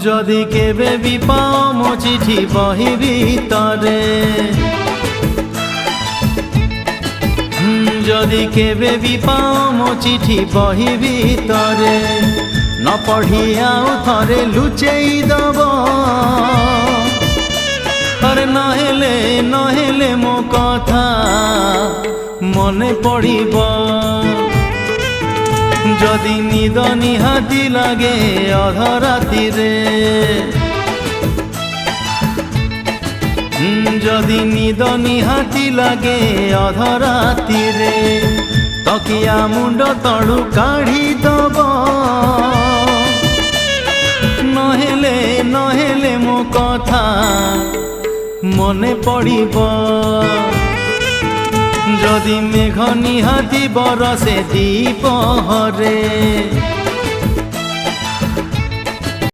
যদি কেবে বি পাও মো চিঠি বহি ভিতরে, যদি কেবে বি পাও মো চিঠি বহি ভিতরে, ন পঢ়ি আউ থরে লুচেই দব। আরে নহেলে মো কথা মনে পড়িব, যদি নিদ নিহাতি লাগে অধরাতিরে, যদি নিদ নিহাতি লাগে অধরাতিরে, তকিয়া মুন্ড তলু কাঢ়ি দব। নহেলে মো কথা মনে পড়িব, যদি মেঘ নিহাতি বরসে দ্বিপহরে।